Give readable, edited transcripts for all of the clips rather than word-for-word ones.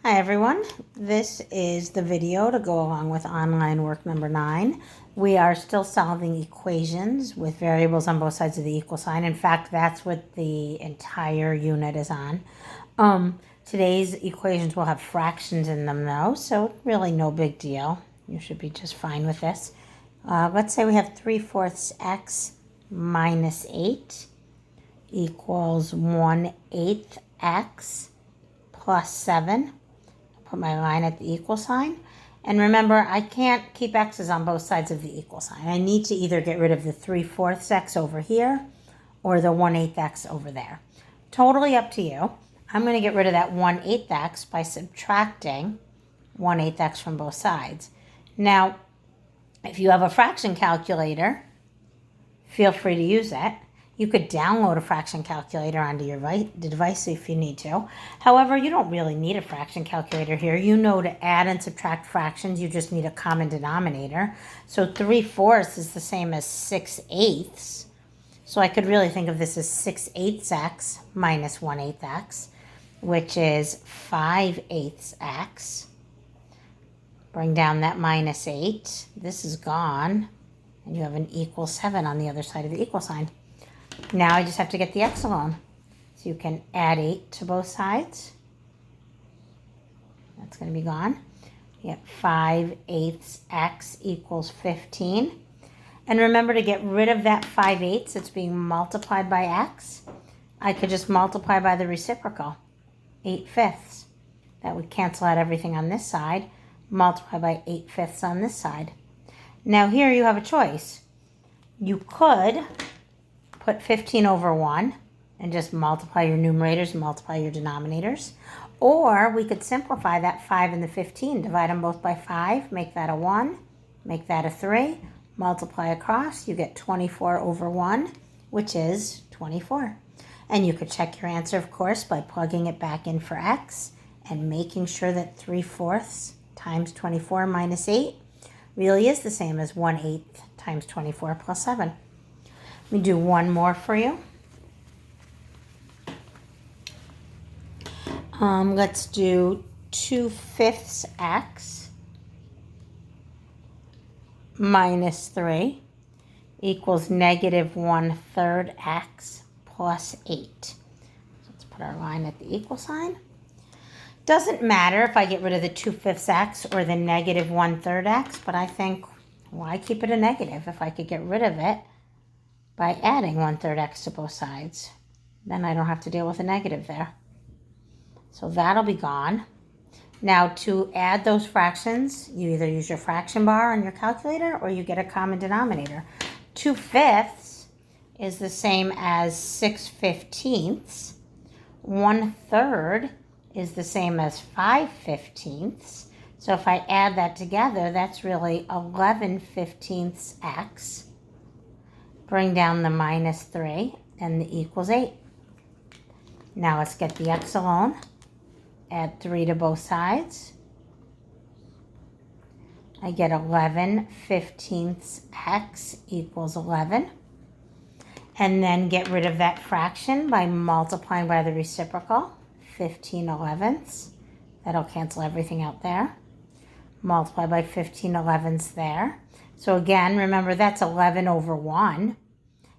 Hi everyone, this is the video to go along with online work number 9. We are still solving equations with variables on both sides of the equal sign. In fact, that's what the entire unit is on. Today's equations will have fractions in them though, so really no big deal. You should be just fine with this. Let's say we have 3/4 x minus 8 equals 1/8 x plus 7. Put my line at the equal sign. And remember, I can't keep x's on both sides of the equal sign. I need to either get rid of the 3/4 x over here or the 1/8 x over there. Totally up to you. I'm going to get rid of that 1/8 x by subtracting 1/8 x from both sides. Now, if you have a fraction calculator, feel free to use it. You could download a fraction calculator onto your device if you need to. However, you don't really need a fraction calculator here. You know to add and subtract fractions, you just need a common denominator. So 3/4 is the same as 6/8. So I could really think of this as 6/8 x minus 1/8 x, which is 5/8 x. Bring down that minus 8. This is gone. And you have an equal 7 on the other side of the equal sign. Now I just have to get the x alone. So you can add 8 to both sides. That's going to be gone. You get 5/8 x equals 15. And remember, to get rid of that 5/8 that's being multiplied by x, I could just multiply by the reciprocal, 8/5. That would cancel out everything on this side. Multiply by 8/5 on this side. Now here you have a choice. You could put 15 over 1 and just multiply your numerators and multiply your denominators. Or we could simplify that 5 and the 15. Divide them both by 5, make that a 1, make that a 3, multiply across. You get 24 over 1, which is 24. And you could check your answer, of course, by plugging it back in for x and making sure that 3/4 times 24 minus 8 really is the same as 1/8 times 24 plus 7. Let me do one more for you. Let's do 2/5 x minus 3 equals negative 1/3 x plus 8. So let's put our line at the equal sign. Doesn't matter if I get rid of the 2/5 x or the negative 1/3 x, but I think, why keep it a negative if I could get rid of it by adding 1/3 x to both sides? Then I don't have to deal with a negative there. So that'll be gone. Now to add those fractions, you either use your fraction bar on your calculator or you get a common denominator. 2/5 is the same as 6/15. 1/3 is the same as 5/15. So if I add that together, that's really 11/15 x. Bring down the minus 3 and the equals 8. Now let's get the x alone. Add 3 to both sides. I get 11/15 x equals 11. And then get rid of that fraction by multiplying by the reciprocal, 15/11. That'll cancel everything out there. Multiply by 15/11 there. So again, remember that's 11 over 1.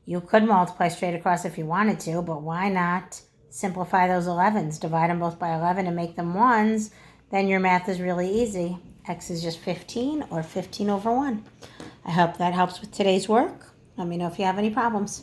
You could multiply straight across if you wanted to, but why not simplify those 11s? Divide them both by 11 and make them 1s. Then your math is really easy. X is just 15 or 15 over 1. I hope that helps with today's work. Let me know if you have any problems.